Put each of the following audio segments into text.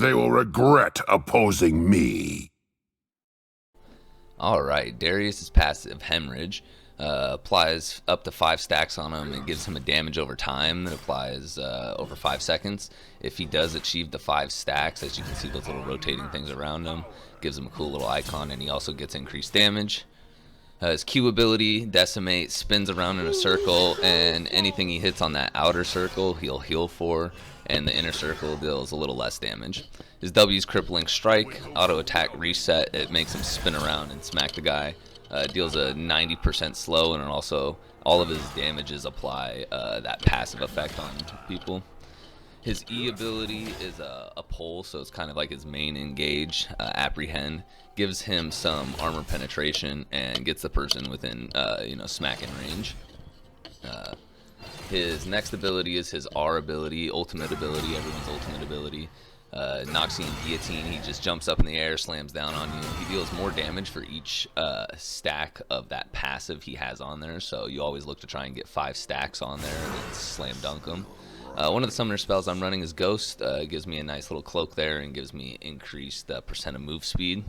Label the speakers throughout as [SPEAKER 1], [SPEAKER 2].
[SPEAKER 1] They will regret opposing me.
[SPEAKER 2] Alright, Darius' passive Hemorrhage applies up to 5 stacks on him and gives him a damage over time that applies over 5 seconds. If he does achieve the 5 stacks, as you can see those little rotating things around him, gives him a cool little icon, and he also gets increased damage. His Q ability, Decimate, spins around in a circle, and anything he hits on that outer circle, he'll heal for, and the inner circle deals a little less damage. His W's Crippling Strike, Auto Attack Reset, it makes him spin around and smack the guy. Deals a 90% slow, and also all of his damages apply that passive effect on people. His E ability is a pull, so it's kind of like his main engage. Apprehend gives him some armor penetration and gets the person within smacking range. His next ability is his R ability, ultimate ability, everyone's ultimate ability. Noxian Guillotine, he just jumps up in the air, slams down on you. He deals more damage for each stack of that passive he has on there, so you always look to try and get 5 stacks on there and then slam dunk him. One of the summoner spells I'm running is Ghost. It gives me a nice little cloak there and gives me increased percent of move speed.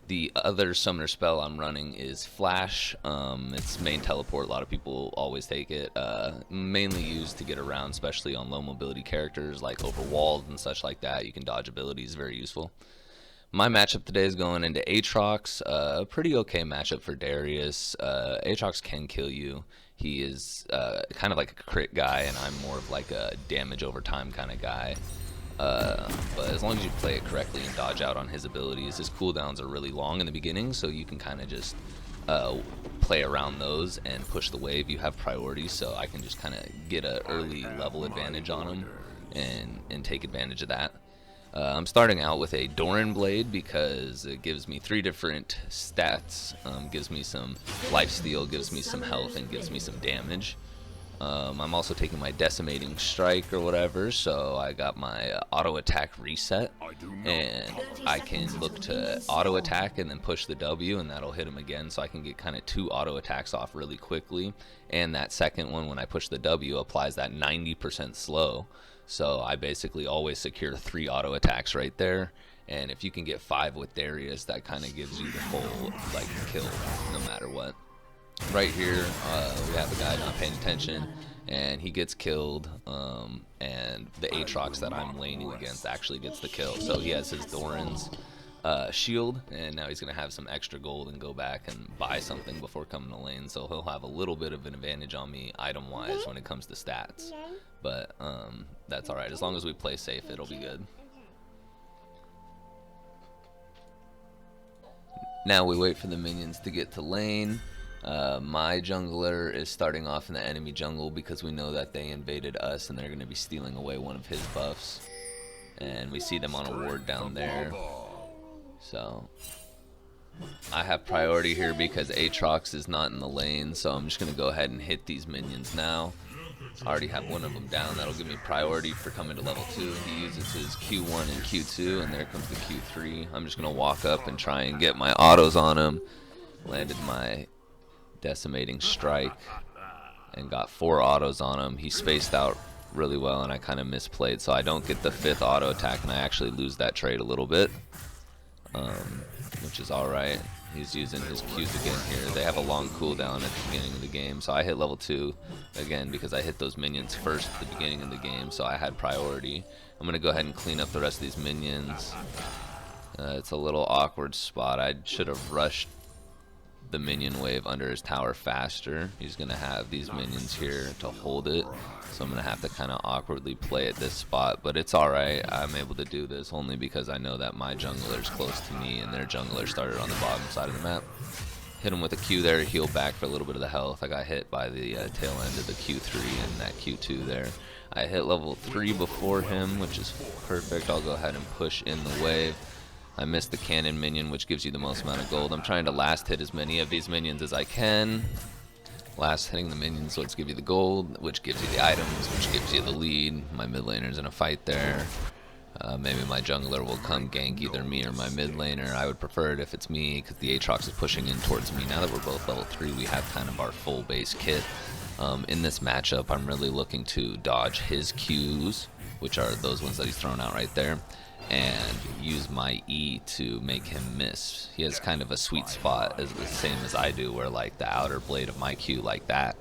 [SPEAKER 2] The other summoner spell I'm running is Flash. It's main teleport. A lot of people always take it. Mainly used to get around, especially on low mobility characters like over walls and such like that. You can dodge abilities, very useful. My matchup today is going into Aatrox. A pretty okay matchup for Darius. Aatrox can kill you. He is kind of like a crit guy, and I'm more of like a damage over time kind of guy. But as long as you play it correctly and dodge out on his abilities, his cooldowns are really long in the beginning, so you can kind of just play around those and push the wave. You have priority, so I can just kind of get an early level advantage on him and take advantage of that. I'm starting out with a Doran Blade because it gives me 3 different stats. Gives me some lifesteal, gives me some health, and gives me some damage. I'm also taking my Decimating Strike or whatever, so I got my Auto Attack Reset, and I can look to Auto Attack and then push the W, and that'll hit him again, so I can get kind of 2 auto attacks off really quickly. And that second one, when I push the W, applies that 90% slow. So I basically always secure 3 auto attacks right there, and if you can get 5 with Darius, that kind of gives you the full kill no matter what. Right here, we have a guy not paying attention, and he gets killed, and the Aatrox that I'm laning against actually gets the kill. So he has his Doran's shield, and now he's going to have some extra gold and go back and buy something before coming to lane, so he'll have a little bit of an advantage on me item-wise when it comes to stats. But that's alright. As long as we play safe, it'll be good. Now we wait for the minions to get to lane. My jungler is starting off in the enemy jungle because we know that they invaded us and they're going to be stealing away one of his buffs. And we see them on a ward down there. So I have priority here because Aatrox is not in the lane, so I'm just going to go ahead and hit these minions now. I already have one of them down. That'll give me priority for coming to level 2. He uses his Q1 and Q2, and there comes the Q3. I'm just going to walk up and try and get my autos on him. Landed my Decimating Strike and got 4 autos on him. He spaced out really well, and I kind of misplayed, so I don't get the 5th auto attack, and I actually lose that trade a little bit, which is alright. He's using his Qs again here. They have a long cooldown at the beginning of the game, so I hit level 2 again because I hit those minions first at the beginning of the game, so I had priority. I'm going to go ahead and clean up the rest of these minions. It's a little awkward spot. I should have rushed the minion wave under his tower faster. He's going to have these minions here to hold it, so I'm going to have to kind of awkwardly play at this spot, but it's alright. I'm able to do this only because I know that my jungler is close to me and their jungler started on the bottom side of the map. Hit him with a Q there, heal back for a little bit of the health. I got hit by the tail end of the Q3 and that Q2 there. I hit level 3 before him, which is perfect. I'll go ahead and push in the wave. I missed the cannon minion, which gives you the most amount of gold. I'm trying to last hit as many of these minions as I can. Last hitting the minions, let's give you the gold, which gives you the items, which gives you the lead. My mid laner's in a fight there. Maybe my jungler will come gank either me or my mid laner. I would prefer it if it's me, because the Aatrox is pushing in towards me. Now that we're both level 3, we have kind of our full base kit. In this matchup, I'm really looking to dodge his Qs, which are those ones that he's thrown out right there, and use my E to make him miss. He has kind of a sweet spot, as the same as I do, where like the outer blade of my Q like that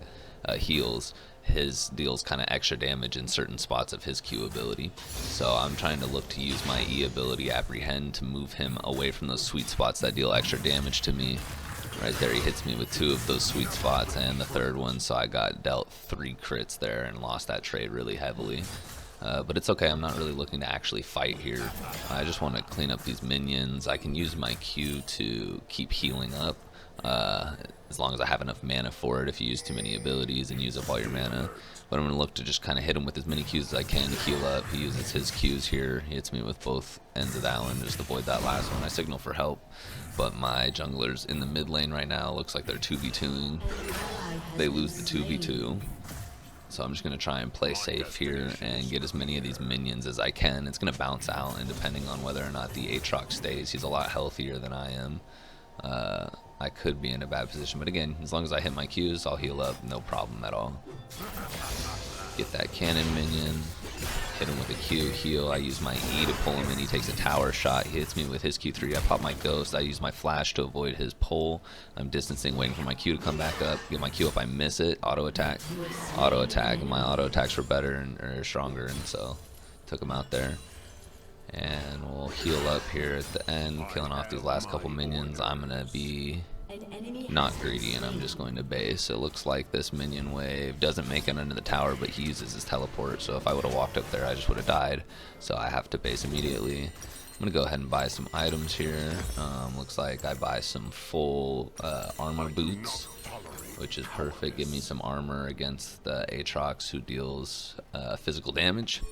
[SPEAKER 2] heals. His deals kind of extra damage in certain spots of his Q ability. So I'm trying to look to use my E ability, Apprehend, to move him away from those sweet spots that deal extra damage to me. Right there, he hits me with 2 of those sweet spots and the 3rd one, so I got dealt 3 crits there and lost that trade really heavily. But it's okay, I'm not really looking to actually fight here. I just want to clean up these minions. I can use my Q to keep healing up, as long as I have enough mana for it. If you use too many abilities and use up all your mana. But I'm going to look to just kind of hit him with as many Qs as I can to heal up. He uses his Qs here. He hits me with both ends of that one, just avoid that last one. I signal for help. But my junglers in the mid lane right now looks like they're 2v2ing. They lose the 2v2. So I'm just going to try and play safe here and get as many of these minions as I can. It's going to bounce out, and depending on whether or not the Aatrox stays, he's a lot healthier than I am. I could be in a bad position, but again, as long as I hit my Qs, I'll heal up, no problem at all. Get that cannon minion, hit him with a Q, heal. I use my E to pull him in. He takes a tower shot, he hits me with his Q3. I pop my ghost, I use my flash to avoid his pull. I'm distancing, waiting for my Q to come back up. Get my Q up, I miss it. Auto attack, and my auto attacks were better or stronger, and so took him out there. And we'll heal up here at the end, killing off these last couple minions. I'm gonna be not greedy, and I'm just going to base. It looks like this minion wave doesn't make it under the tower, but he uses his teleport, so if I would have walked up there, I just would have died. So I have to base immediately. I'm gonna go ahead and buy some items here. Looks like I buy some full armor boots, which is perfect. Give me some armor against the Aatrox, who deals physical damage.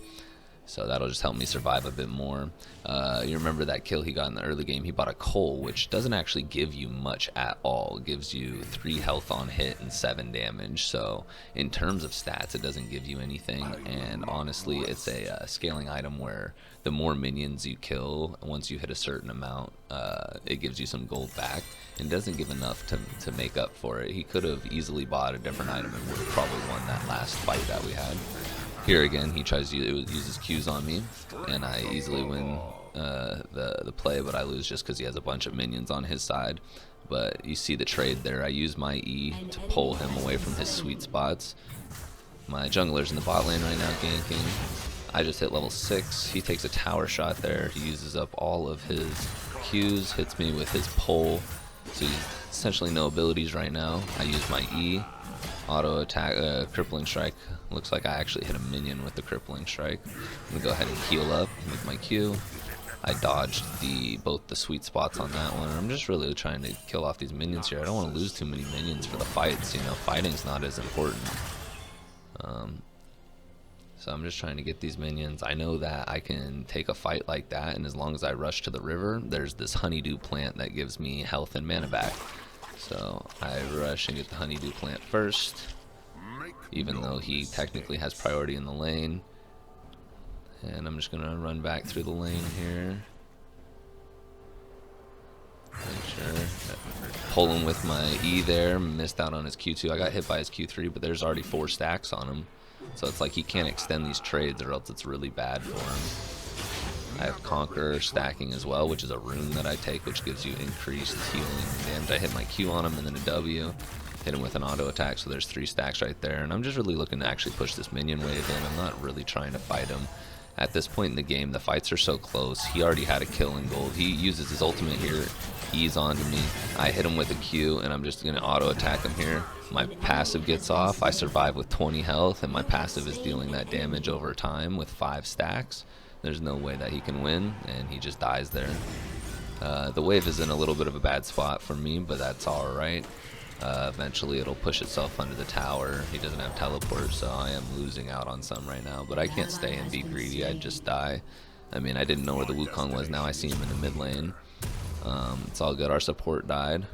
[SPEAKER 2] So that'll just help me survive a bit more. You remember that kill he got in the early game, he bought a coal, which doesn't actually give you much at all. It gives you 3 health on hit and 7 damage. So in terms of stats, it doesn't give you anything. And honestly, it's a scaling item where the more minions you kill, once you hit a certain amount, it gives you some gold back. And doesn't give enough to make up for it. He could have easily bought a different item and would have probably won that last fight that we had. Here again, he tries to use his Qs on me, and I easily win the play, but I lose just because he has a bunch of minions on his side. But you see the trade there. I use my E to pull him away from his sweet spots. My jungler's in the bot lane right now ganking. I just hit level 6. He takes a tower shot there. He uses up all of his Qs, hits me with his pull. So he's essentially no abilities right now. I use my E. Auto attack, crippling strike. Looks like I actually hit a minion with the crippling strike. I'm gonna go ahead and heal up with my Q. I dodged both the sweet spots on that one. I'm just really trying to kill off these minions here. I don't want to lose too many minions for the fights. You know, fighting's not as important. So I'm just trying to get these minions. I know that I can take a fight like that, and as long as I rush to the river, there's this honeydew plant that gives me health and mana back. So I rush and get the honeydew plant first, even though he technically has priority in the lane. And I'm just gonna run back through the lane here. Make sure. Pull him with my E there. Missed out on his Q2. I got hit by his Q3, but there's already 4 stacks on him. So it's like he can't extend these trades or else it's really bad for him. I have Conqueror stacking as well, which is a rune that I take, which gives you increased healing damage. I hit my Q on him and then a W. Hit him with an auto attack, so there's 3 stacks right there. And I'm just really looking to actually push this minion wave in. I'm not really trying to fight him. At this point in the game, the fights are so close. He already had a kill in gold. He uses his ultimate here, ease onto me. I hit him with a Q, and I'm just going to auto attack him here. My passive gets off. I survive with 20 health, and my passive is dealing that damage over time with 5 stacks. There's no way that he can win, and he just dies there. The wave is in a little bit of a bad spot for me, but that's alright. Eventually it'll push itself under the tower. He doesn't have teleport, so I am losing out on some right now, but I can't stay and be greedy. I'd just die. I mean, I didn't know where the Wukong was. Now I see him in the mid lane. It's all good. Our support died.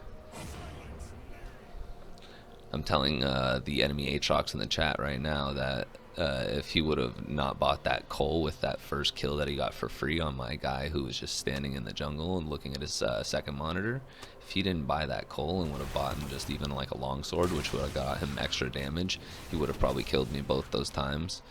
[SPEAKER 2] I'm telling the enemy Aatrox in the chat right now that if he would have not bought that coal with that first kill that he got for free on my guy who was just standing in the jungle and looking at his second monitor, if he didn't buy that coal and would have bought him just even like a longsword, which would have got him extra damage, he would have probably killed me both those times.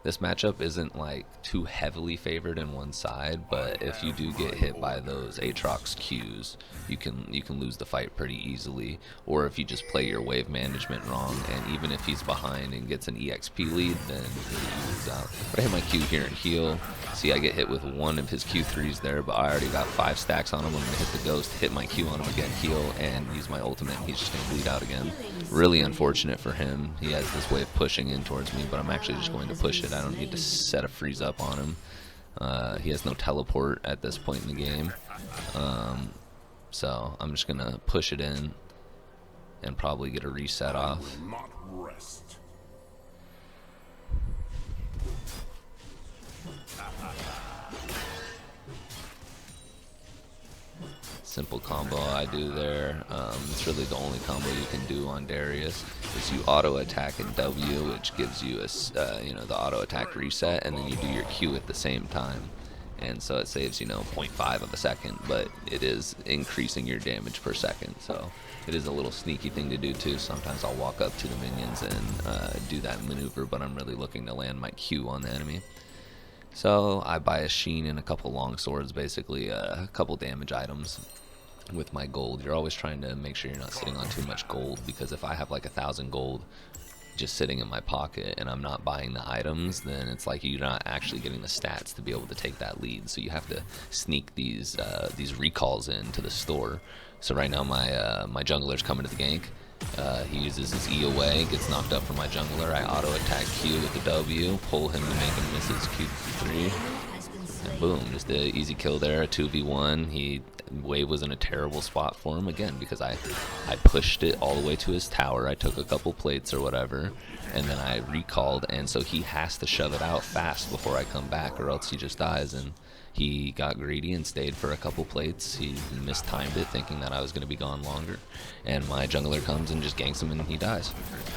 [SPEAKER 2] This matchup isn't like too heavily favored in one side, but if you do get hit by those Aatrox Qs, you can lose the fight pretty easily. Or if you just play your wave management wrong, and even if he's behind and gets an EXP lead, then you lose out. But I hit my Q here and heal. See, I get hit with one of his Q3s there, but I already got 5 stacks on him. I'm gonna hit the ghost, hit my Q on him again, heal, and use my ultimate, and he's just gonna bleed out again. Really unfortunate for him. He has this wave pushing in towards me, but I'm actually just going to push it. I don't need to set a freeze up on him. He has no teleport at this point in the game. So I'm just gonna push it in and probably get a reset off. Simple combo I do there. It's really the only combo you can do on Darius. Is you auto attack in W, which gives you a the auto attack reset, and then you do your Q at the same time. And so it saves 0.5 of a second, but it is increasing your damage per second. So it is a little sneaky thing to do too. Sometimes I'll walk up to the minions and do that maneuver, but I'm really looking to land my Q on the enemy. So I buy a Sheen and a couple long swords, basically a couple damage items with my gold. You're always trying to make sure you're not sitting on too much gold, because if I have like 1,000 gold just sitting in my pocket and I'm not buying the items, then it's like you're not actually getting the stats to be able to take that lead. So you have to sneak these recalls into the store. So right now my jungler's coming to the gank. He uses his E away, gets knocked up from my jungler. I auto attack Q with the W, pull him to make him miss his Q3, and boom, just an easy kill there. A 2v1. Wave was in a terrible spot for him again, because I pushed it all the way to his tower. I took a couple plates or whatever, and then I recalled, and so he has to shove it out fast before I come back, or else he just dies. And he got greedy and stayed for a couple plates. He mistimed it, thinking that I was going to be gone longer, and my jungler comes and just ganks him and he dies.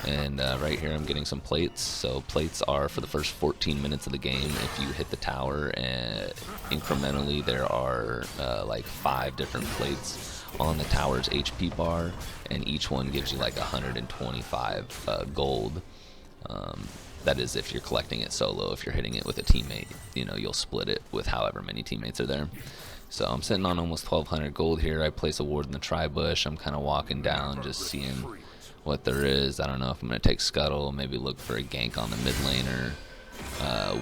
[SPEAKER 2] And right here I'm getting some plates. So plates are for the first 14 minutes of the game. If you hit the tower, and incrementally there are like 5 different plates on the tower's HP bar, and each one gives you like 125 gold. That is if you're collecting it solo. If you're hitting it with a teammate, you'll split it with however many teammates are there. So I'm sitting on almost 1,200 gold here. I place a ward in the tri-bush. I'm kind of walking down, just seeing what there is. I don't know if I'm going to take Scuttle, maybe look for a gank on the mid laner.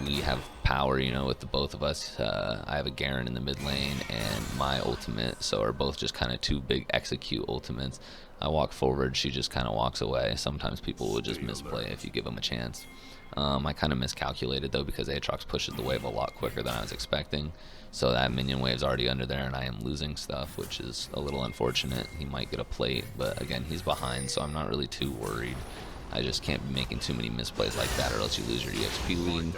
[SPEAKER 2] We have power, with the both of us. I have a Garen in the mid lane and my ultimate, so are both just kind of 2 big execute ultimates. I walk forward, she just kind of walks away. Sometimes people will just misplay if you give them a chance. I kind of miscalculated though, because Aatrox pushes the wave a lot quicker than I was expecting. So that minion wave's already under there and I am losing stuff, which is a little unfortunate. He might get a plate, but again, he's behind, so I'm not really too worried. I just can't be making too many misplays like that, or else you lose your EXP lead.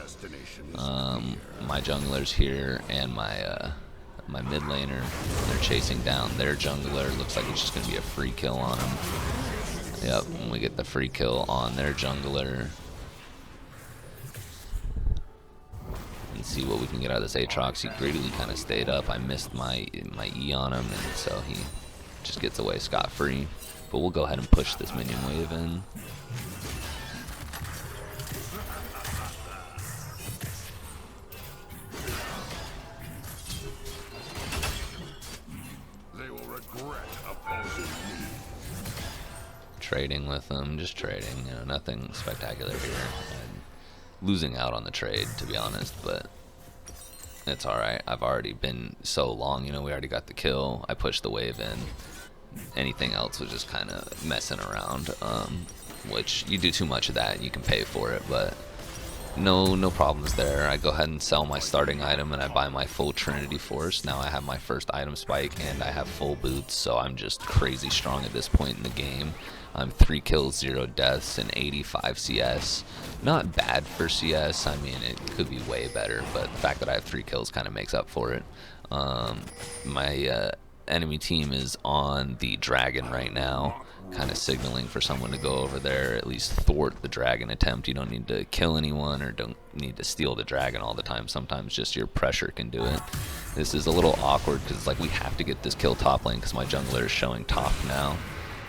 [SPEAKER 2] My jungler's here, and my mid laner, they're chasing down their jungler. Looks like it's just going to be a free kill on him. Yep, and we get the free kill on their jungler. And see what we can get out of this Aatrox. He greedily kind of stayed up. I missed my E on him, and so he just gets away scot-free. But we'll go ahead and push this minion wave in. Trading with them, just trading, nothing spectacular here. I'm losing out on the trade, to be honest, but it's alright. I've already been so long, we already got the kill. I pushed the wave in. Anything else was just kind of messing around, which you do too much of that, you can pay for it, but no problems there. I go ahead and sell my starting item and I buy my full Trinity Force. Now I have my first item spike and I have full boots, so I'm just crazy strong at this point in the game. I'm 3 kills, 0 deaths, and 85 CS. Not bad for CS. I mean, it could be way better, but the fact that I have 3 kills kind of makes up for it. My enemy team is on the dragon right now, kind of signaling for someone to go over there, at least thwart the dragon attempt. You don't need to kill anyone or don't need to steal the dragon all the time. Sometimes just your pressure can do it. This is a little awkward because it's like we have to get this kill top lane because my jungler is showing top now.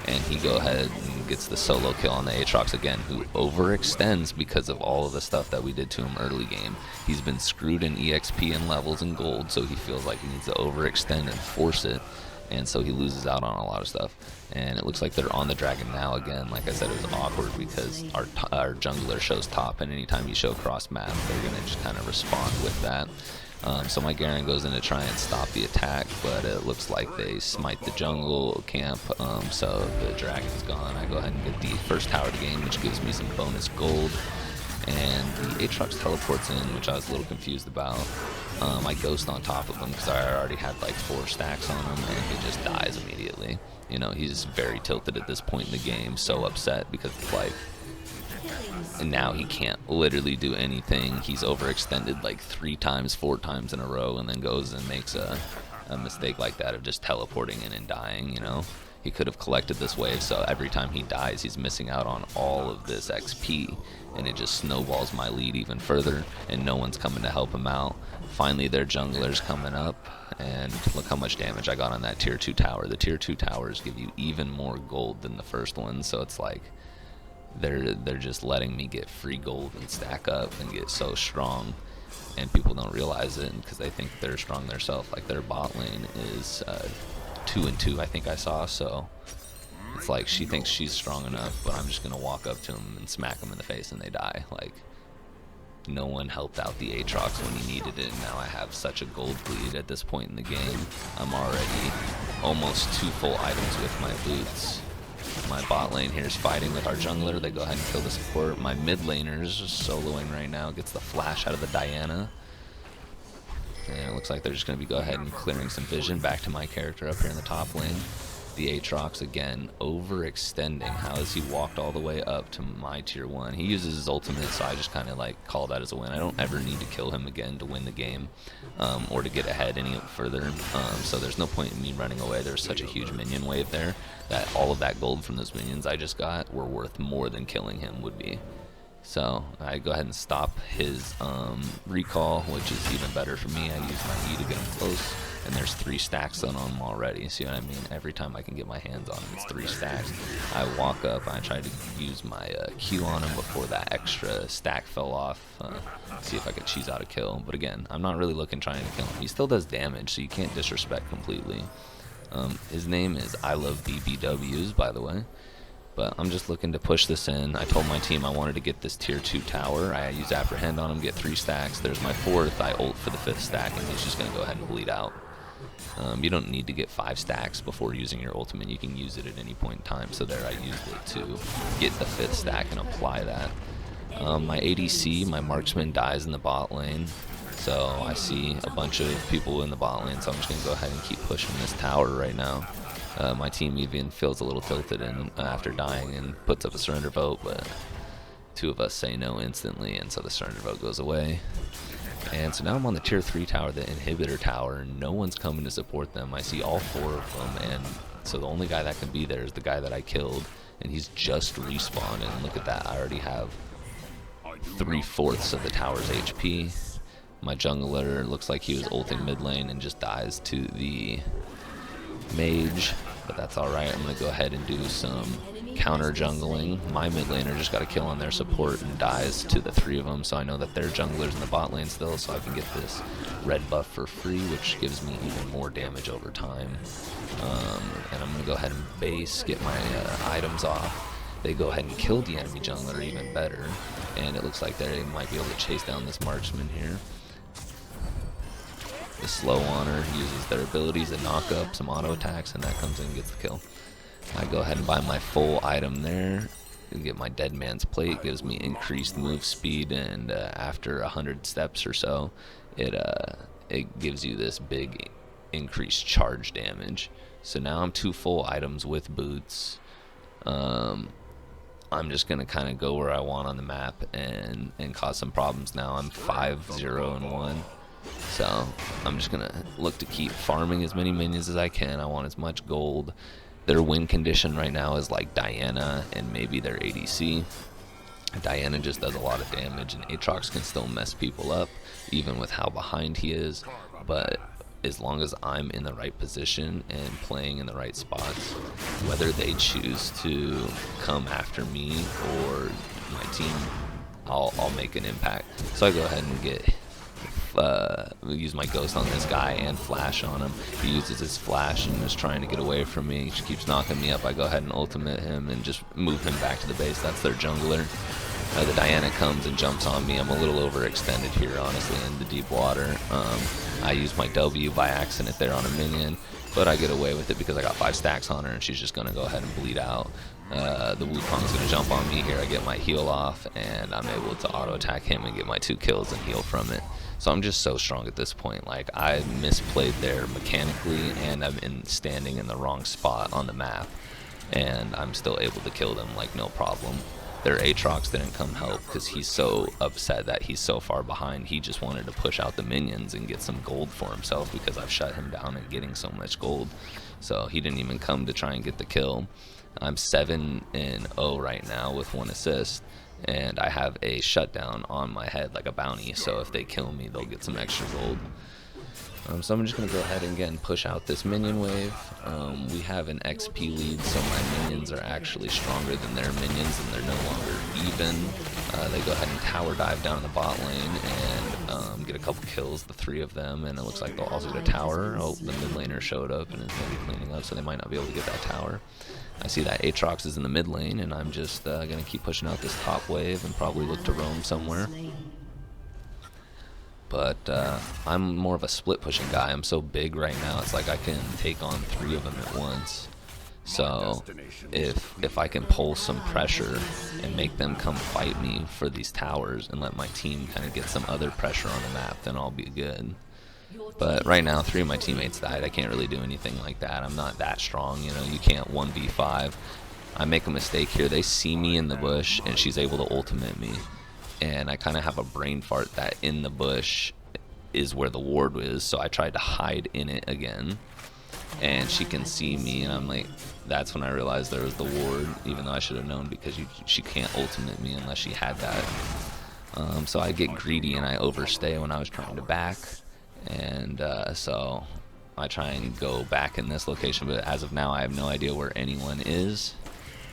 [SPEAKER 2] and he go ahead and gets the solo kill on the Aatrox again, who overextends because of all of the stuff that we did to him early game. He's been screwed in EXP and levels and gold, so he feels like he needs to overextend and force it, and so he loses out on a lot of stuff. And it looks like they're on the dragon now again. Like I said, it was awkward because our jungler shows top, and anytime you show cross map, they're going to just kind of respond with that. So my Garen goes in to try and stop the attack, but it looks like they smite the jungle camp, so the dragon's gone. I go ahead and get the first tower of the game, which gives me some bonus gold, and the Aatrox teleports in, which I was a little confused about. I ghost on top of him because I already had like 4 stacks on him, and he just dies immediately. You know, he's very tilted at this point in the game, so upset because it's like, and now he can't literally do anything. He's overextended like 3 times, 4 times in a row, and then goes and makes a mistake like that of just teleporting in and dying, you know. He could have collected this wave, so every time he dies, he's missing out on all of this XP, and it just snowballs my lead even further, and no one's coming to help him out. Finally, their jungler's coming up, and look how much damage I got on that tier 2 tower. The tier 2 towers give you even more gold than the first one, so it's like they're just letting me get free gold and stack up and get so strong, and people don't realize it because they think they're strong themselves. Like their bot lane is 2-2, I think I saw, so it's like she thinks she's strong enough, but I'm just gonna walk up to them and smack them in the face and they die. Like, no one helped out the Aatrox when he needed it, and now I have such a gold bleed at this point in the game. I'm already almost 2 full items with my boots. My bot lane here is fighting with our jungler. They go ahead and kill the support. My mid laner is just soloing right now, gets the flash out of the Diana. And it looks like they're just going to go ahead and clearing some vision back to my character up here in the top lane. The Aatrox again overextending. How has he walked all the way up to my tier 1? He uses his ultimate, so I just kind of like call that as a win. I don't ever need to kill him again to win the game, or to get ahead any further. So there's no point in me running away. There's such a huge minion wave there that all of that gold from those minions I just got were worth more than killing him would be. So I go ahead and stop his recall, which is even better for me. I use my E to get him close, and there's 3 stacks on him already. See what I mean? Every time I can get my hands on him, it's 3 stacks. I walk up, I try to use my Q on him before that extra stack fell off. See if I could cheese out a kill. But again, I'm not really trying to kill him. He still does damage, so you can't disrespect completely. His name is I Love BBWs, by the way. But I'm just looking to push this in. I told my team I wanted to get this tier 2 tower. I use apprehend on him, get 3 stacks. There's my 4th. I ult for the 5th stack, and he's just going to go ahead and bleed out. You don't need to get 5 stacks before using your ultimate. You can use it at any point in time. So there, I used it to get the 5th stack and apply that. My ADC, my marksman, dies in the bot lane. So I see a bunch of people in the bot lane, so I'm just going to go ahead and keep pushing this tower right now. My team even feels a little tilted and after dying and puts up a surrender vote, but 2 of us say no instantly, and so the surrender vote goes away. And so now I'm on the tier 3 tower, the inhibitor tower, and no one's coming to support them. I see all 4 of them, and so the only guy that can be there is the guy that I killed, and he's just respawned, and look at that, I already have 3/4 of the tower's HP. My jungler looks like he was ulting mid lane and just dies to the mage, but that's alright. I'm going to go ahead and do some counter jungling. My mid laner just got a kill on their support and dies to the 3 of them, so I know that their jungler's in the bot lane still, so I can get this red buff for free, which gives me even more damage over time. And I'm going to go ahead and base, get my items off. They go ahead and kill the enemy jungler even better, and it looks like they might be able to chase down this marksman here. The slow on her, uses their abilities to knock up some auto attacks, and that comes in and gets the kill. I go ahead and buy my full item there and get my dead man's plate. Gives me increased move speed, and after 100 steps or so, it gives you this big increased charge damage. So now I'm 2 full items with boots. I'm just gonna kind of go where I want on the map and cause some problems. Now I'm 5-0-1. So I'm just gonna look to keep farming as many minions as I can. I want as much gold. Their win condition right now is like Diana and maybe their ADC. Diana just does a lot of damage, and Aatrox can still mess people up even with how behind he is. But as long as I'm in the right position and playing in the right spots, whether they choose to come after me or my team, I'll make an impact. So I go ahead and use my ghost on this guy and flash on him. He uses his flash and is trying to get away from me. He keeps knocking me up. I go ahead and ultimate him and just move him back to the base. That's their jungler. The Diana comes and jumps on me. I'm a little overextended here, honestly, in the deep water. I use my W by accident there on a minion, but I get away with it because I got 5 stacks on her and she's just going to go ahead and bleed out. The Wukong's going to jump on me here. I get my heal off and I'm able to auto attack him and get my 2 kills and heal from it. So I'm just so strong at this point. Like, I misplayed there mechanically and I'm standing in the wrong spot on the map, and I'm still able to kill them like no problem. Their Aatrox didn't come help because he's so upset that he's so far behind. He just wanted to push out the minions and get some gold for himself because I've shut him down and getting so much gold. So he didn't even come to try and get the kill. I'm 7-0 right now with 1 assist, and I have a shutdown on my head like a bounty, so if they kill me they'll get some extra gold. So I'm just going to go ahead and again push out this minion wave. We have an XP lead, so my minions are actually stronger than their minions and they're no longer even. They go ahead and tower dive down in the bot lane and get a couple kills, the 3 of them, and it looks like they'll also get a tower. Oh, the mid laner showed up and is going to be cleaning up, so they might not be able to get that tower. I see that Aatrox is in the mid lane, and I'm just going to keep pushing out this top wave and probably look to roam somewhere. But I'm more of a split pushing guy. I'm so big right now, it's like I can take on 3 of them at once. So if I can pull some pressure and make them come fight me for these towers and let my team kind of get some other pressure on the map, then I'll be good. But right now 3 of my teammates died. I can't really do anything like that. I'm not that strong, you know. You can't 1v5. I make a mistake here. They see me in the bush and she's able to ultimate me, and I kind of have a brain fart that in the bush is where the ward is, so I tried to hide in it again, and she can see me, and I'm like, that's when I realized there was the ward, even though I should have known because she can't ultimate me unless she had that. So I get greedy and I overstay when I was trying to back, and so I try and go back in this location, but as of now I have no idea where anyone is.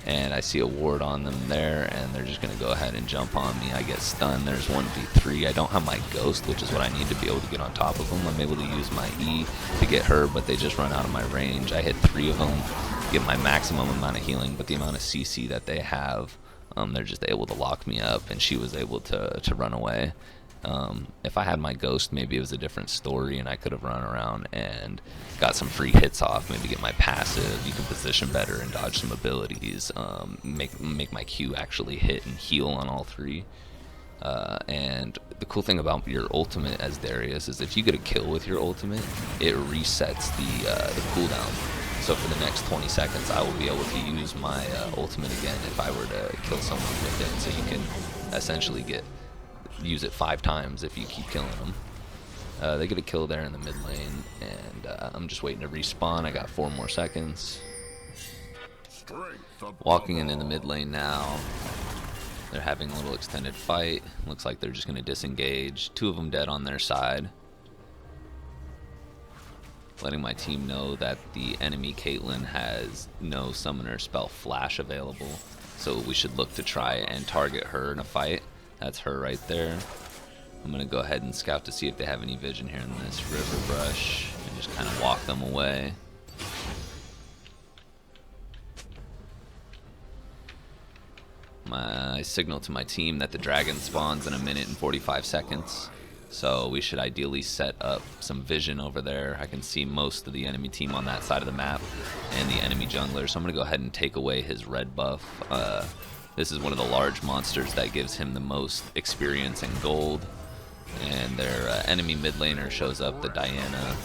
[SPEAKER 2] And I see a ward on them there, and they're just going to go ahead and jump on me. I get stunned. There's 1v3. I don't have my ghost, which is what I need to be able to get on top of them. I'm able to use my E to get her, but they just run out of my range. I hit 3 of them, get my maximum amount of healing, but the amount of CC that they have, they're just able to lock me up, and she was able to run away. If I had my ghost, maybe it was a different story and I could have run around and got some free hits off, maybe get my passive. You can position better and dodge some abilities, make my Q actually hit and heal on all 3. And the cool thing about your ultimate as Darius is if you get a kill with your ultimate, it resets the cooldown. So for the next 20 seconds I will be able to use my ultimate again if I were to kill someone with it. So you can essentially use it 5 times if you keep killing them. They get a kill there in the mid lane, and I'm just waiting to respawn. I got 4 more seconds. Walking into the mid lane now. They're having a little extended fight. Looks like they're just going to disengage. 2 of them dead on their side. Letting my team know that the enemy Caitlyn has no summoner spell flash available, so we should look to try and target her in a fight. That's her right there. I'm going to go ahead and scout to see if they have any vision here in this river brush and just kind of walk them away. I signal to my team that the dragon spawns in 1 minute and 45 seconds. So we should ideally set up some vision over there. I can see most of the enemy team on that side of the map and the enemy jungler. So I'm going to go ahead and take away his red buff. This is one of the large monsters that gives him the most experience and gold. And their enemy mid laner shows up, the Diana,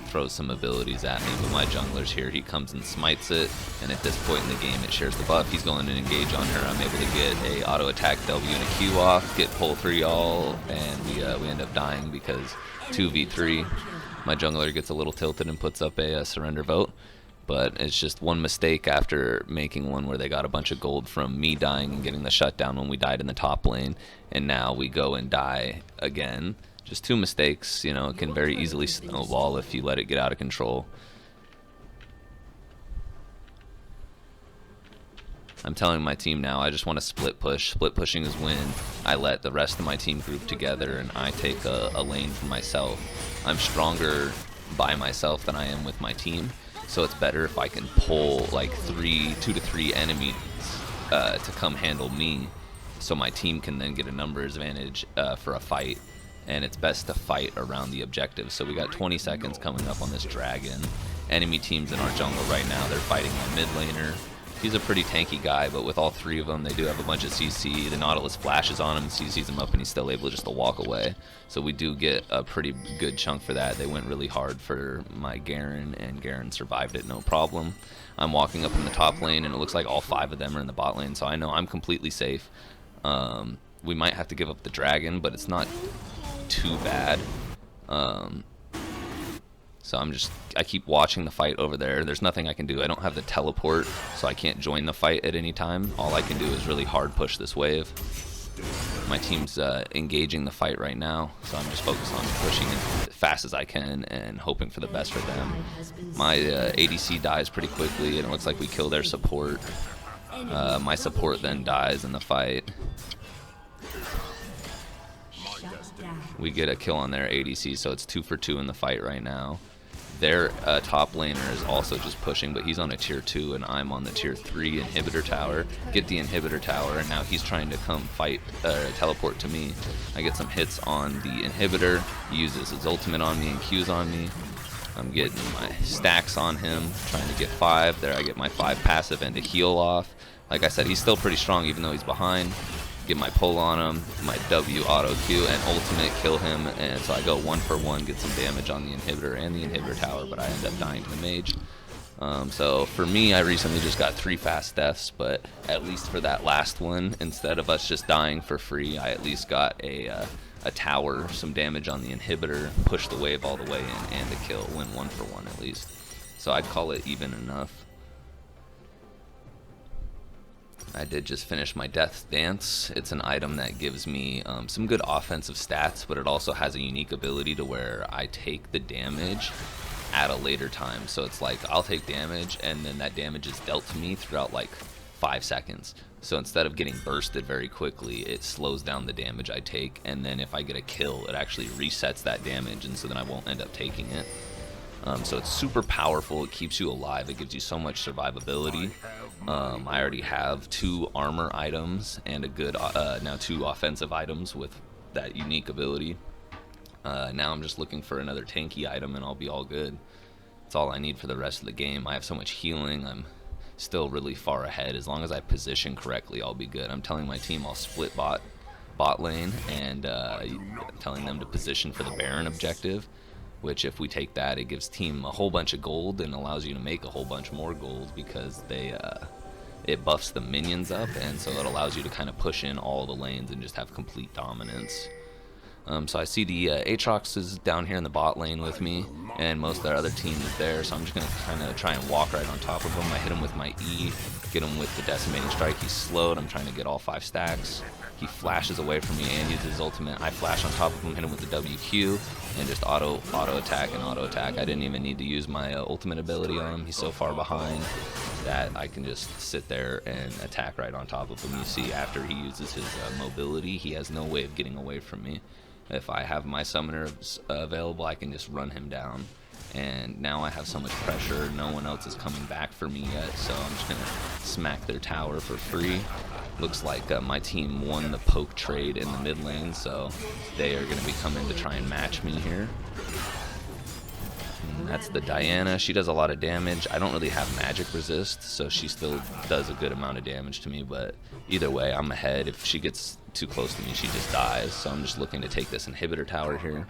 [SPEAKER 2] throws some abilities at me, but my jungler's here. He comes and smites it, and at this point in the game it shares the buff. He's going to engage on her. I'm able to get a auto attack W and a Q off, get pull 3 all, and we end up dying because 2v3. My jungler gets a little tilted and puts up a surrender vote. But it's just one mistake after making one where they got a bunch of gold from me dying and getting the shutdown when we died in the top lane. And now we go and die again Just 2 mistakes, you know, it can very easily snowball if you let it get out of control. I'm telling my team now, I just want to split push. Split pushing is when I let the rest of my team group together and I take a lane for myself. I'm stronger by myself than I am with my team, so it's better if I can pull like 2 to 3 enemies to come handle me, so my team can then get a numbers advantage for a fight. And it's best to fight around the objective. So we got 20 seconds coming up on this dragon. Enemy teams in our jungle right now, they're fighting my mid laner. He's a pretty tanky guy, but with all 3 of them, they do have a bunch of CC. The Nautilus flashes on him, CCs him up, and he's still able just to walk away. So we do get a pretty good chunk for that. They went really hard for my Garen, and Garen survived it no problem. I'm walking up in the top lane, and it looks like all 5 of them are in the bot lane, so I know I'm completely safe. We might have to give up the dragon, but it's not too bad. So I keep watching the fight over there. There's nothing I can do. I don't have the teleport, so I can't join the fight at any time. All I can do is really hard push this wave. My team's engaging the fight right now, so I'm just focused on pushing as fast as I can and hoping for the best for them. My ADC dies pretty quickly, and it looks like we kill their support. My support then dies in the fight. We get a kill on their ADC, so it's 2 for 2 in the fight right now. Their top laner is also just pushing, but he's on a tier 2 and I'm on the tier 3 inhibitor tower. Get the inhibitor tower, and now he's trying to come fight, teleport to me. I get some hits on the inhibitor. He uses his ultimate on me and Q's on me. I'm getting my stacks on him, trying to get 5. There I get my 5 passive and a heal off. Like I said, he's still pretty strong even though he's behind. Get my pull on him, my W auto Q, and ultimate kill him, and so I go 1 for 1, get some damage on the inhibitor and the inhibitor tower, but I end up dying to the mage. So for me, I recently just got 3 fast deaths, but at least for that last one, instead of us just dying for free, I at least got a tower, some damage on the inhibitor, push the wave all the way in, and a kill, win 1 for 1 at least. So I'd call it even enough. I did just finish my Death Dance. It's an item that gives me some good offensive stats, but it also has a unique ability to where I take the damage at a later time. So it's like I'll take damage, and then that damage is dealt to me throughout like 5 seconds. So instead of getting bursted very quickly, it slows down the damage I take, and then if I get a kill, it actually resets that damage, and so then I won't end up taking it. So it's super powerful. It keeps you alive. It gives you so much survivability. I already have 2 armor items and a good now 2 offensive items with that unique ability. Now I'm just looking for another tanky item and I'll be all good. That's all I need for the rest of the game. I have so much healing. I'm still really far ahead. As long as I position correctly, I'll be good. I'm telling my team I'll split bot lane, and telling them to position for the Baron objective, which if we take that, it gives team a whole bunch of gold and allows you to make a whole bunch more gold because it buffs the minions up, and so it allows you to kind of push in all the lanes and just have complete dominance. So I see the Aatrox is down here in the bot lane with me, and most of our other team is there, so I'm just going to kind of try and walk right on top of him. I hit him with my E, get him with the Decimating Strike. He's slowed. I'm trying to get all 5 stacks. He flashes away from me and uses his ultimate. I flash on top of him, hit him with the WQ, and just auto attack and auto attack. I didn't even need to use my ultimate ability on him. He's so far behind that I can just sit there and attack right on top of him. You see, after he uses his mobility, he has no way of getting away from me. If I have my summoner available, I can just run him down. And now I have so much pressure, no one else is coming back for me yet, so I'm just going to smack their tower for free. Looks like my team won the poke trade in the mid lane, so they are going to be coming to try and match me here. And that's the Diana. She does a lot of damage. I don't really have magic resist, so she still does a good amount of damage to me, but either way, I'm ahead. If she gets too close to me, she just dies, so I'm just looking to take this inhibitor tower here.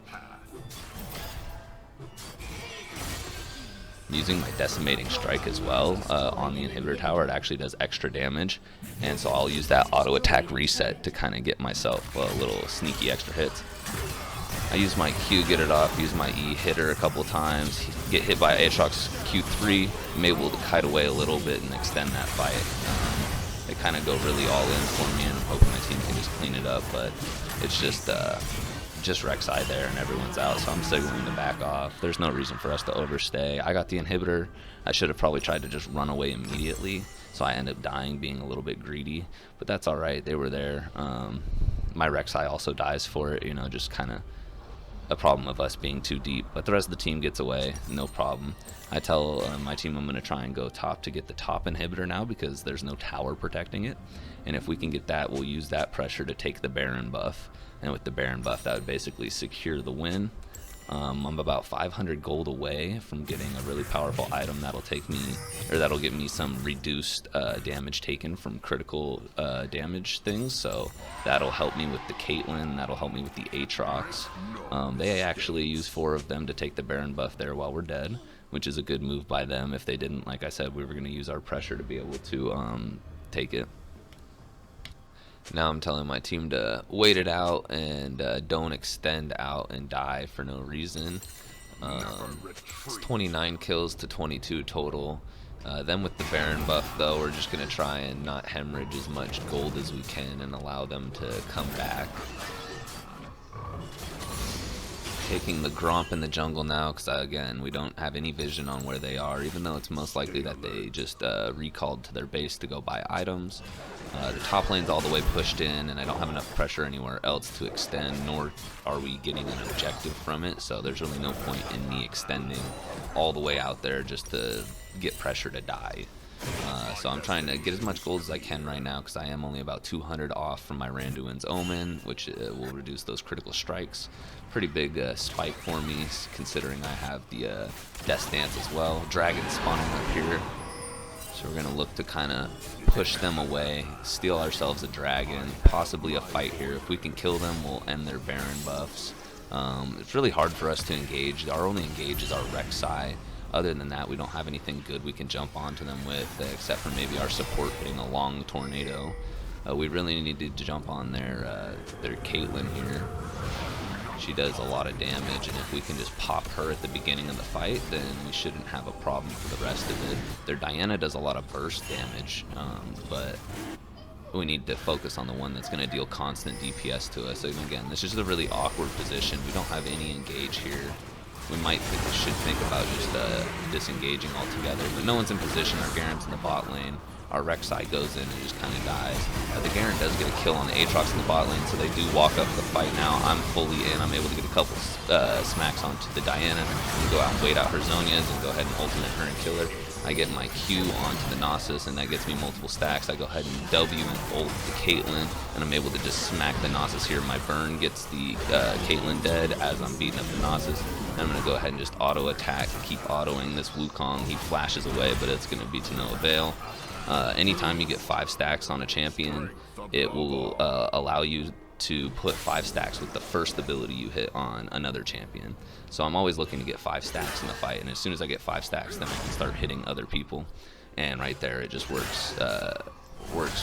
[SPEAKER 2] Using my Decimating Strike as well on the inhibitor tower, it actually does extra damage, and so I'll use that auto attack reset to kind of get myself a little sneaky extra hits. I use my Q, get it off, use my E, hit her a couple times, get hit by Aatrox Q3, I'm able to kite away a little bit and extend that fight. They kind of go really all in for me, and I'm hoping my team can just clean it up, but it's just just Rek'Sai there and everyone's out, so I'm signaling to back off. There's no reason for us to overstay. I got the inhibitor. I should have probably tried to just run away immediately, so I end up dying, being a little bit greedy, but that's all right. They were there. My Rek'Sai also dies for it, you know, just kind of a problem of us being too deep, but the rest of the team gets away, no problem. I tell my team I'm going to try and go top to get the top inhibitor now because there's no tower protecting it, and if we can get that, we'll use that pressure to take the Baron buff, and with the Baron buff, that would basically secure the win. I'm about 500 gold away from getting a really powerful item that'll take me, or that'll get me some reduced damage taken from critical damage things. So that'll help me with the Caitlyn, that'll help me with the Aatrox. They actually use 4 of them to take the Baron buff there while we're dead, which is a good move by them. If they didn't, like I said, we were going to use our pressure to be able to take it. Now I'm telling my team to wait it out and don't extend out and die for no reason. It's 29 kills to 22 total. Then with the Baron buff, though, we're just going to try and not hemorrhage as much gold as we can and allow them to come back. Taking the Gromp in the jungle now because, again, we don't have any vision on where they are, even though it's most likely that they just recalled to their base to go buy items. The top lane's all the way pushed in, and I don't have enough pressure anywhere else to extend, nor are we getting an objective from it, so there's really no point in me extending all the way out there just to get pressure to die. So I'm trying to get as much gold as I can right now because I am only about 200 off from my Randuin's Omen, which will reduce those critical strikes. Pretty big spike for me, considering I have the Death Dance as well. Dragon spawning up here. So we're going to look to kind of push them away, steal ourselves a dragon, possibly a fight here. If we can kill them, we'll end their Baron buffs. It's really hard for us to engage. Our only engage is our Rek'Sai. Other than that, we don't have anything good we can jump onto them with, except for maybe our support hitting a long tornado. We really need to jump on their Caitlyn here. She does a lot of damage, and if we can just pop her at the beginning of the fight, then we shouldn't have a problem for the rest of it. Their Diana does a lot of burst damage, but we need to focus on the one that's going to deal constant DPS to us. So again, this is a really awkward position. We don't have any engage here. We should think about just disengaging altogether, but no one's in position. Our Garen's in the bot lane. Our Rek'Sai goes in and just kind of dies. The Garen does get a kill on the Aatrox in the bot lane, so they do walk up the fight now. I'm fully in. I'm able to get a couple smacks onto the Diana and go out and wait out her Zhonya's and go ahead and ultimate her and kill her. I get my Q onto the Nasus, and that gets me multiple stacks. I go ahead and W and ult the Caitlyn, and I'm able to just smack the Nasus here. My burn gets the Caitlyn dead as I'm beating up the Nasus. And I'm going to go ahead and just auto attack, keep autoing this Wukong. He flashes away, but it's going to be to no avail. Anytime you get 5 stacks on a champion, it will allow you to put 5 stacks with the first ability you hit on another champion. So I'm always looking to get 5 stacks in the fight, and as soon as I get 5 stacks, then I can start hitting other people. And right there, it just works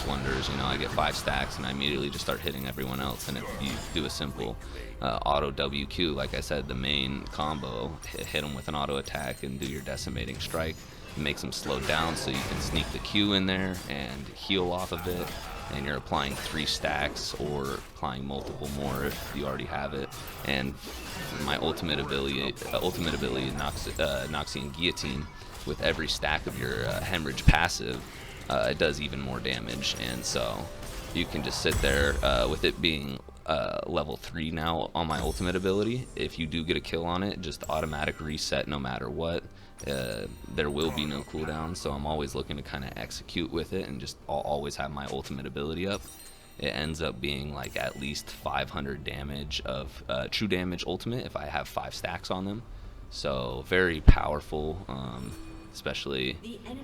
[SPEAKER 2] wonders. You know, I get 5 stacks, and I immediately just start hitting everyone else. And if you do a simple auto WQ, like I said, the main combo, hit them with an auto attack and do your decimating strike. It makes them slow down so you can sneak the Q in there and heal off of it, and you're applying 3 stacks or applying multiple more if you already have it. And my ultimate ability Noxian Guillotine, with every stack of your hemorrhage passive, it does even more damage. And so you can just sit there with it being level 3 now on my ultimate ability. If you do get a kill on it, just automatic reset no matter what. There will be no cooldown, so I'm always looking to kind of execute with it and just always have my ultimate ability up. It ends up being like at least 500 damage of true damage ultimate if I have 5 stacks on them. So very powerful, especially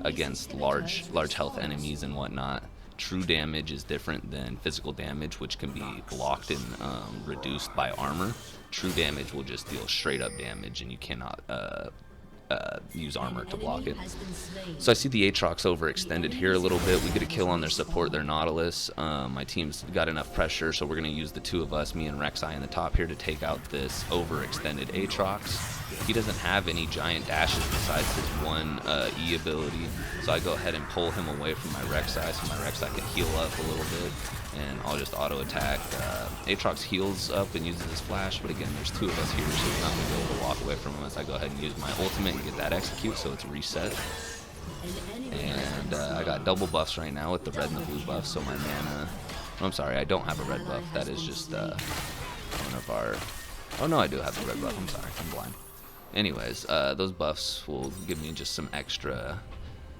[SPEAKER 2] against large health enemies and whatnot. True damage is different than physical damage, which can be blocked and reduced by armor. True damage will just deal straight up damage, and you cannot use armor to block it. So I see the Aatrox overextended here a little bit. We get a kill on their support, their Nautilus. My team's got enough pressure, so we're going to use the two of us, me and Rek'Sai in the top here, to take out this overextended Aatrox. He doesn't have any giant dashes besides his one E ability, so I go ahead and pull him away from my Rek'Sai so my Rek'Sai can heal up a little bit, and I'll just auto attack. Aatrox heals up and uses his flash, but again, there's two of us here, so he's not going to be able to walk away from him as I go ahead and use my ultimate and get that execute, so it's reset. And I got double buffs right now with the red and the blue buff, so my mana... I'm sorry, I don't have a red buff. That is just one of our... Oh no, I do have the red buff. I'm sorry, I'm blind. Anyways, those buffs will give me just some extra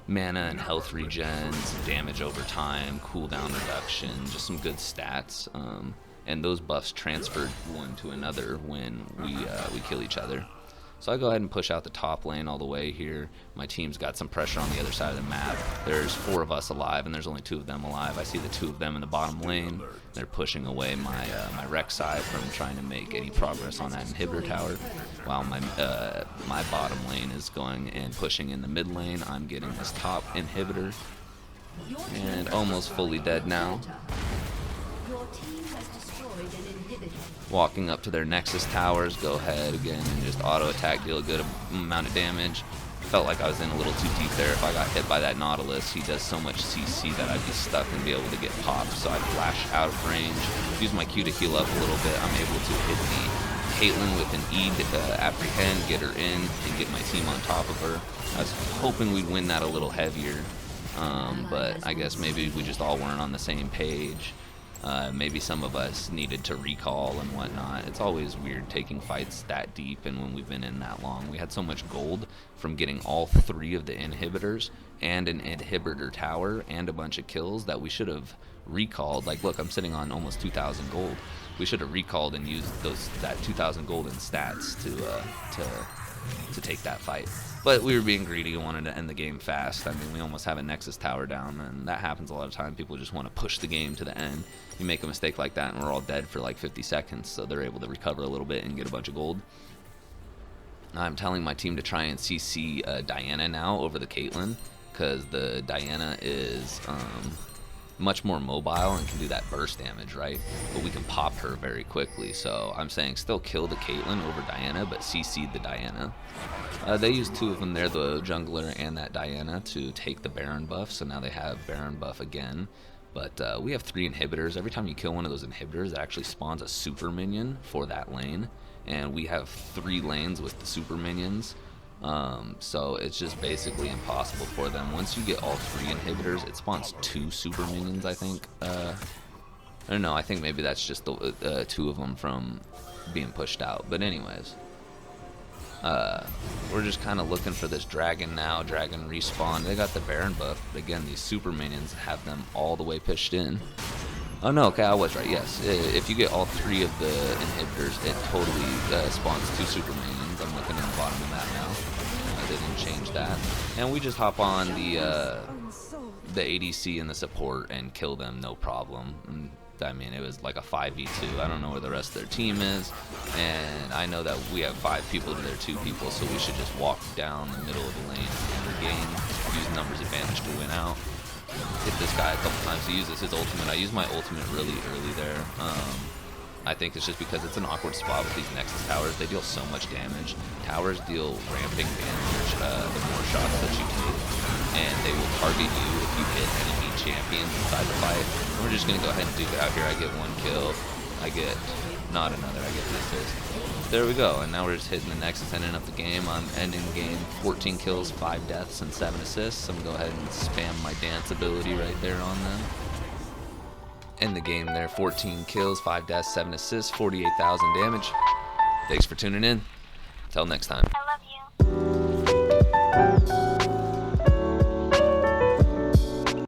[SPEAKER 2] mana and health regen, some damage over time, cooldown reduction, just some good stats. And those buffs transferred one to another when we kill each other. So I go ahead and push out the top lane all the way here. My team's got some pressure on the other side of the map. There's 4 of us alive, and there's only 2 of them alive. I see the 2 of them in the bottom lane. They're pushing away my Rek'Sai from trying to make any progress on that inhibitor tower, while my bottom lane is going and pushing in the mid lane. I'm getting this top inhibitor, and almost fully dead now. Walking up to their Nexus towers, go ahead again and just auto attack, deal a good amount of damage. Felt like I was in a little too deep there. If I got hit by that Nautilus, he does so much CC that I'd be stuck and be able to get popped. So I flash out of range, use my Q to heal up a little bit. I'm able to hit the Caitlyn with an E to apprehend, get her in, and get my team on top of her. I was hoping we'd win that a little heavier, but I guess maybe we just all weren't on the same page. Maybe some of us needed to recall and whatnot. It's always weird taking fights that deep, and when we've been in that long. We had so much gold from getting all 3 of the inhibitors and an inhibitor tower and a bunch of kills that we should have recalled. Like, look, I'm sitting on almost 2,000 gold. We should have recalled and used that 2,000 gold in stats to take that fight. But we were being greedy and wanted to end the game fast. I mean, we almost have a Nexus tower down, and that happens a lot of time. People just want to push the game to the end. You make a mistake like that, and we're all dead for like 50 seconds, so they're able to recover a little bit and get a bunch of gold. I'm telling my team to try and CC Diana now over the Caitlyn, because the Diana is much more mobile and can do that burst damage, right? But we can pop her very quickly, so I'm saying still kill the Caitlyn over Diana, but CC the Diana. They used 2 of them there, the jungler and that Diana, to take the Baron buff, so now they have Baron buff again. But we have 3 inhibitors. Every time you kill one of those inhibitors, it actually spawns a super minion for that lane, and we have 3 lanes with the super minions. So it's just basically impossible for them. Once you get all 3 inhibitors, it spawns 2 super minions, I think. I don't know, I think maybe that's just the 2 of them from being pushed out. But anyways, we're just kind of looking for this dragon now. Dragon respawn. They got the Baron buff, but again, these super minions have them all the way pushed in. Oh no, okay, I was right, yes. If you get all 3 of the inhibitors, it totally spawns 2 super minions. I'm looking in the bottom of the map now. They didn't change that. And we just hop on the ADC and the support and kill them, no problem. I mean, it was like a 5v2. I don't know where the rest of their team is, and I know that we have 5 people to their 2 people, so we should just walk down the middle of the lane in the game, use numbers advantage to win out. Hit this guy a couple times. He uses his ultimate. I use my ultimate really early there. I think it's just because it's an awkward spot with these Nexus towers. They deal so much damage. Towers deal ramping damage the more shots that you take, and they will target you if you hit enemy champions inside the fight. We're just going to go ahead and duke it out here. I get 1 kill. I get not another. I get the assist. There we go. And now we're just hitting the Nexus, ending up the game. I'm ending the game 14 kills, 5 deaths, and 7 assists. I'm going to go ahead and spam my dance ability right there on them. End the game there. 14 kills, 5 deaths, 7 assists, 48,000 damage. Thanks for tuning in. Till next time.